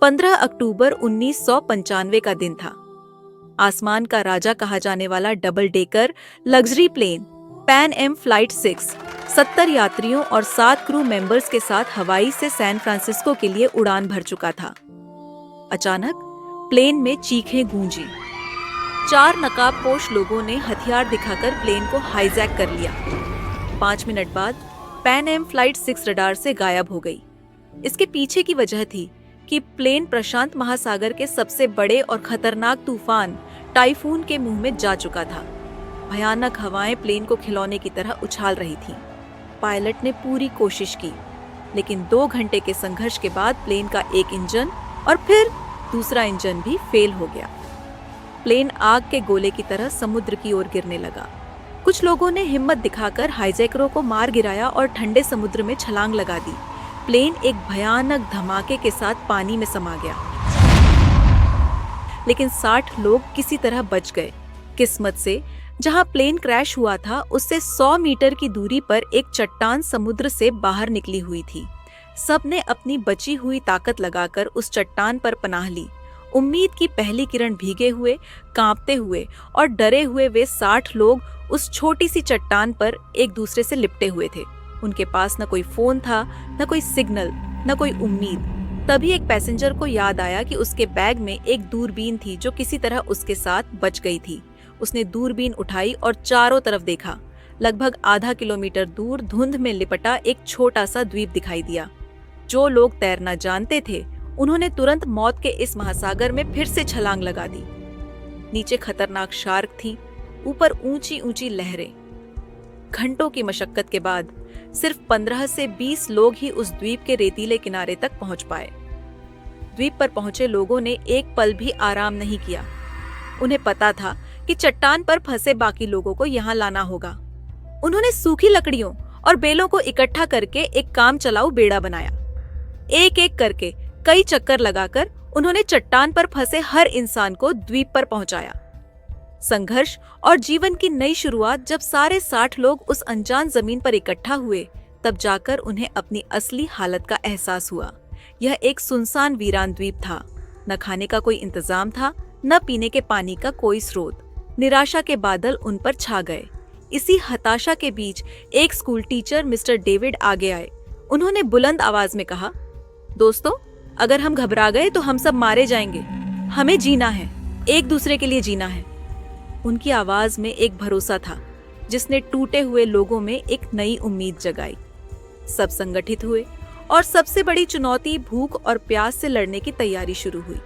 15 अक्टूबर 1995 का दिन था। आसमान का राजा कहा जाने वाला double decker luxury plane Pan Am flight 6 70 यात्रियों और 7 क्रू मेंबर्स के साथ हवाई से सैन फ्रांसिस्को के लिए उड़ान भर चुका था। अचानक प्लेन में चीखें गूंजी। 4 नकाबपोश लोगों ने हथियार दिखाकर प्लेन को हाईजैक कर लिया। 5 मिनट बाद पैन एम फ्लाइट 6 रडार से गायब हो गई। इसके पीछे की वजह थी कि प्लेन प्रशांत महासागर के सबसे बड़े और खतरनाक तूफान टाइफून के मुंह में जा चुका था। भयानक हवाएं प्लेन को खिलौने की तरह उछाल रही थीं। पायलट ने पूरी कोशिश की, लेकिन 2 घंटे के संघर्ष के बाद प्लेन का एक इंजन और फिर दूसरा इंजन भी फेल हो गया। प्लेन आग के गोले की तरह समुद्र की ओर गिरने लगा। कुछ लोगों ने हिम्मत दिखाकर हाईजैकरों को मार गिराया और ठंडे समुद्र में छलांग लगा दी। प्लेन एक भयानक धमाके के साथ पानी में समा गया, लेकिन 60 लोग किसी तरह बच गए। किस्मत से जहां प्लेन क्रैश हुआ था उससे 100 मीटर की दूरी पर एक चट्टान समुद्र से बाहर निकली हुई थी। सबने अपनी बची हुई ताकत लगाकर उस चट्टान पर पनाह ली। उम्मीद की पहली किरण भीगे हुए, कांपते हुए और डरे हुए वे 60 लोग उस छोटी सी चट्टान पर एक दूसरे से लिपटे हुए थे। उनके पास न कोई फोन था, न कोई सिग्नल, न कोई उम्मीद। तभी एक पैसेंजर को याद आया कि उसके बैग में एक दूरबीन थी जो किसी तरह उसके साथ बच गई थी। उसने दूरबीन उठाई और चारों तरफ देखा। लगभग आधा किलोमीटर दूर धुंध में लिपटा एक छोटा सा द्वीप दिखाई दिया। जो लोग तैरना जानते थे उन्होंने तुरंत मौत के इस महासागर में फिर से छलांग लगा दी। नीचे खतरनाक शार्क थी, ऊपर ऊंची ऊंची लहरें। घंटों की मशक्कत के बाद सिर्फ 15 से 20 लोग ही उस द्वीप के रेतीले किनारे तक पहुंच पाए। द्वीप पर पहुंचे लोगों ने एक पल भी आराम नहीं किया। उन्हें पता था कि चट्टान पर फंसे बाकी लोगों को यहां लाना होगा। उन्होंने सूखी लकड़ियों और बेलों को इकट्ठा करके एक काम चलाऊ बेड़ा बनाया। एक एक करके कई चक्कर लगाकर उन्होंने चट्टान पर फंसे हर इंसान को द्वीप पर पहुंचाया। संघर्ष और जीवन की नई शुरुआत जब सारे 60 लोग उस अनजान जमीन पर इकट्ठा हुए, तब जाकर उन्हें अपनी असली हालत का एहसास हुआ। यह एक सुनसान वीरान द्वीप था। न खाने का कोई इंतजाम था, न पीने के पानी का कोई स्रोत। निराशा के बादल उन पर छा गए। इसी हताशा के बीच एक स्कूल टीचर मिस्टर डेविड आगे आए। उन्होंने बुलंद आवाज में कहा, दोस्तों, अगर हम घबरा गए तो हम सब मारे जाएंगे। हमें जीना है, एक दूसरे के लिए जीना है। उनकी आवाज में एक भरोसा था जिसने टूटे हुए लोगों में एक नई उम्मीद जगाई। सब संगठित हुए और सबसे बड़ी चुनौती भूख और प्यास से लड़ने की तैयारी शुरू हुई।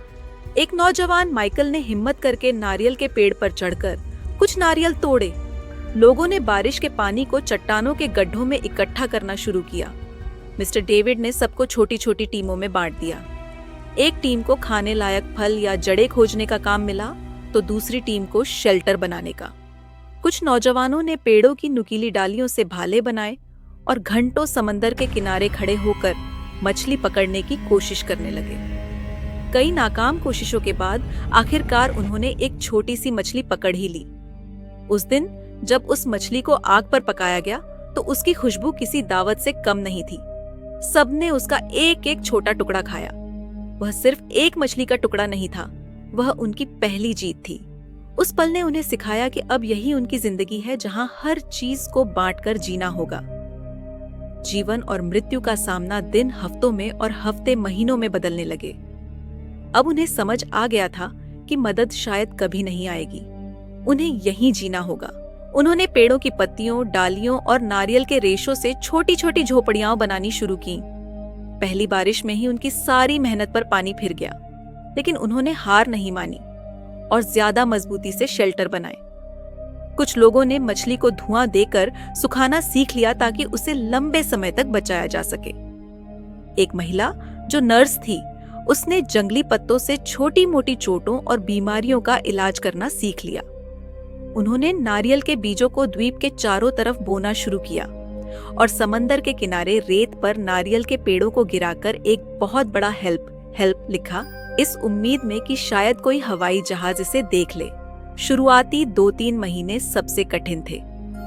एक नौजवान माइकल ने हिम्मत करके नारियल के पेड़ पर चढ़कर कुछ नारियल तोड़े। लोगों ने बारिश के पानी को चट्टानों के गड्ढों में इकट्ठा करना शुरू किया। मिस्टर डेविड ने सबको छोटी छोटी टीमों में बांट दिया। एक टीम को खाने लायक फल या जड़ें खोजने का काम मिला, तो दूसरी टीम को शेल्टर बनाने का। कुछ नौजवानों ने पेड़ों की नुकीली डालियों से भाले बनाए और घंटों समंदर के किनारे खड़े होकर मछली पकड़ने की कोशिश करने लगे। कई नाकाम कोशिशों के बाद आखिरकार उन्होंने एक छोटी सी मछली पकड़ ही ली। उस दिन जब उस मछली को आग पर पकाया गया तो उसकी खुशबू किसी दावत से कम नहीं थी। सबने उसका एक एक छोटा टुकड़ा खाया। वह सिर्फ एक मछली का टुकड़ा नहीं था, वह उनकी पहली जीत थी। उस पल ने उन्हें सिखाया कि अब यही उनकी जिंदगी है जहां हर चीज को बांटकर जीना होगा। जीवन और मृत्यु का सामना दिन हफ्तों में और हफ्ते महीनों में बदलने लगे। अब उन्हें समझ आ गया था कि मदद शायद कभी नहीं आएगी, उन्हें यहीं जीना होगा। उन्होंने पेड़ों की पत्तियों, डालियों और नारियल के रेशों से छोटी छोटी झोपड़ियां बनानी शुरू की। पहली बारिश में ही उनकी सारी मेहनत पर पानी फिर गया, लेकिन उन्होंने हार नहीं मानी और ज्यादा मजबूती से शेल्टर बनाए। कुछ लोगों ने मछली को धुआं देकर सुखाना सीख लिया ताकि उसे लंबे समय तक बचाया जा सके। एक महिला जो नर्स थी, उसने जंगली पत्तों से छोटी मोटी चोटों और बीमारियों का इलाज करना सीख लिया। उन्होंने नारियल के बीजों को द्वीप के चारों तरफ बोना शुरू किया और समंदर के किनारे रेत पर नारियल के पेड़ों को गिराकर एक बहुत बड़ा हेल्प लिखा, इस उम्मीद में कि शायद कोई हवाई जहाज इसे देख ले। शुरुआती 2-3 महीने सबसे कठिन थे।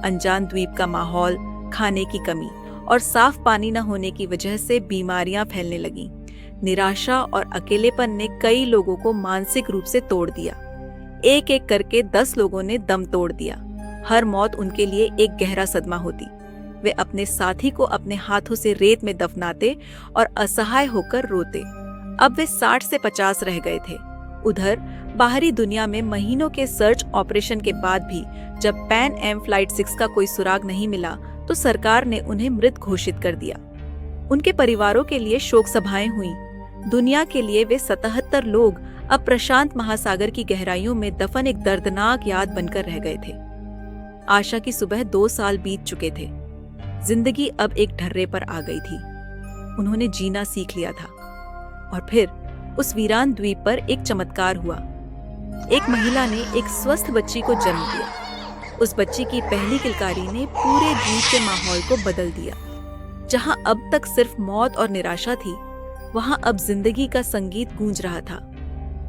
अनजान द्वीप का माहौल, खाने की कमी और साफ पानी न होने की वजह से बीमारियां फैलने लगीं। निराशा और अकेलेपन ने कई लोगों को मानसिक रूप से तोड़ दिया। एक एक करके 10 लोगों ने दम तोड़ दिया। हर मौत उनके लिए एक गहरा सदमा होती। वे अपने साथी को अपने हाथों से रेत में दफनाते और असहाय होकर रोते। अब वे 60 से 50 रह गए थे। उधर बाहरी दुनिया में महीनों के सर्च ऑपरेशन के बाद भी जब पैन एम फ्लाइट 6 का कोई सुराग नहीं मिला तो सरकार ने उन्हें मृत घोषित कर दिया। उनके परिवारों के लिए शोक सभाएं हुईं। दुनिया के लिए वे 77 लोग अब प्रशांत महासागर की गहराइयों में दफन एक दर्दनाक याद बनकर रह गए थे। आशा की सुबह 2 साल बीत चुके थे। जिंदगी अब एक ढर्रे पर आ गई थी। उन्होंने जीना सीख लिया था। और फिर उस वीरान द्वीप पर एक चमत्कार हुआ। एक महिला ने एक स्वस्थ बच्ची को जन्म दिया। उस बच्ची की पहली किलकारी ने पूरे द्वीप के माहौल को बदल दिया। जहां अब तक सिर्फ मौत और निराशा थी, वहां अब जिंदगी का संगीत गूंज रहा था।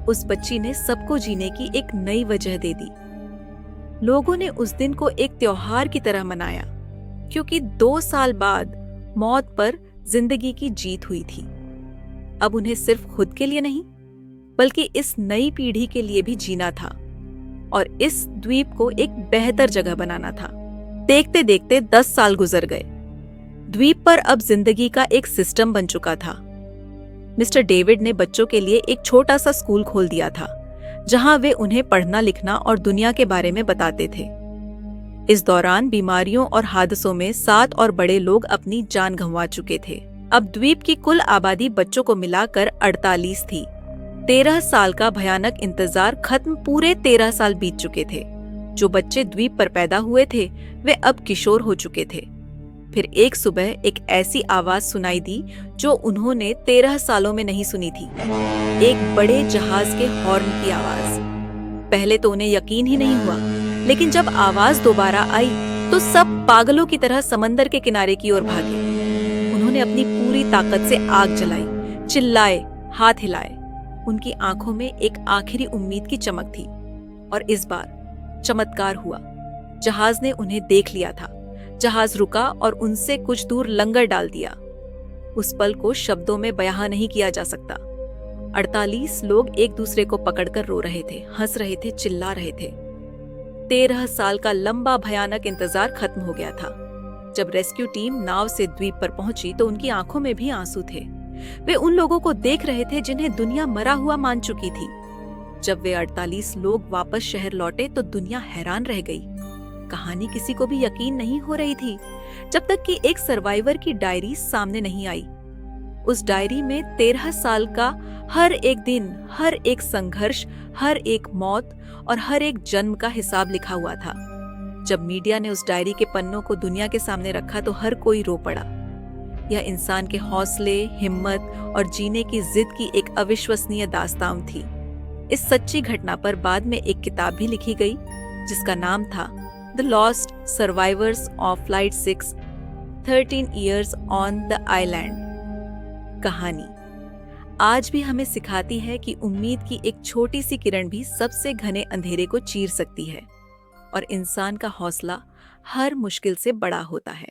उस बच्ची ने सबको जीने की एक नई वजह दे दी। लोगों ने उस दिन को एक त्योहार की तरह मनाया, क्योंकि 2 साल बाद मौत पर जिंदगी की जीत हुई थी। अब उन्हें सिर्फ खुद के लिए नहीं, बल्कि इस नई पीढ़ी के लिए भी जीना था और इस द्वीप को एक बेहतर जगह बनाना था। देखते देखते 10 साल गुजर गए। द्वीप पर अब जिंदगी का एक सिस्टम बन चुका था। मिस्टर डेविड ने बच्चों के लिए एक छोटा सा स्कूल खोल दिया था, जहां वे उन्हें पढ़ना लिखना और दुनिया के बारे में बताते थे। इस दौरान बीमारियों और हादसों में 7 और बड़े लोग अपनी जान गंवा चुके थे। अब द्वीप की कुल आबादी बच्चों को मिलाकर 48 थी। 13 साल का भयानक इंतजार खत्म। पूरे 13 साल बीत चुके थे। जो बच्चे द्वीप पर पैदा हुए थे वे अब किशोर हो चुके थे। फिर एक सुबह एक ऐसी आवाज सुनाई दी जो उन्होंने 13 सालों में नहीं सुनी थी। एक बड़े जहाज के हॉर्न की आवाज। पहले तो उन्हें यकीन ही नहीं हुआ, लेकिन जब आवाज दोबारा आई तो सब पागलों की तरह समंदर के किनारे की ओर भागे। उन्होंने अपनी पूरी ताकत से आग जलाई, चिल्लाए, हाथ हिलाए। उनकी आंखों में एक आखिरी उम्मीद की चमक थी। और इस बार चमत्कार हुआ। जहाज ने उन्हें देख लिया था। जहाज रुका और उनसे कुछ दूर लंगर डाल दिया। उस पल को शब्दों में बयां नहीं किया जा सकता। 48 लोग एक दूसरे को पकड़कर रो रहे थे, हंस रहे थे, चिल्ला रहे थे। 13 साल का लंबा भयानक इंतजार खत्म हो गया था। जब रेस्क्यू टीम नाव से द्वीप पर पहुंची तो उनकी आंखों में भी आंसू थे। वे उन लोगों को देख रहे थे जिन्हें दुनिया मरा हुआ मान चुकी थी। जब वे 48 लोग वापस शहर लौटे तो दुनिया हैरान रह गई। कहानी किसी को भी यकीन नहीं हो रही थी, जब तक कि एक सर्वाइवर की डायरी सामने नहीं आई। उस डायरी में 13 साल का हर एक दिन, हर एक संघर्ष, हर एक मौत और हर एक जन्म का हिसाब लिखा हुआ था। जब मीडिया ने उस डायरी के पन्नों को दुनिया के सामने रखा तो हर कोई रो पड़ा। यह इंसान के हौसले, हिम्मत और जीने की जिद की एक अविश्वसनीय दास्तान थी। इस सच्ची घटना पर बाद में एक किताब भी लिखी गई, जिसका नाम था the lost survivors of flight 6, 13 Years on the island. कहानी आज भी हमें सिखाती है कि उम्मीद की एक छोटी सी किरण भी सबसे घने अंधेरे को चीर सकती है और इंसान का हौसला हर मुश्किल से बड़ा होता है।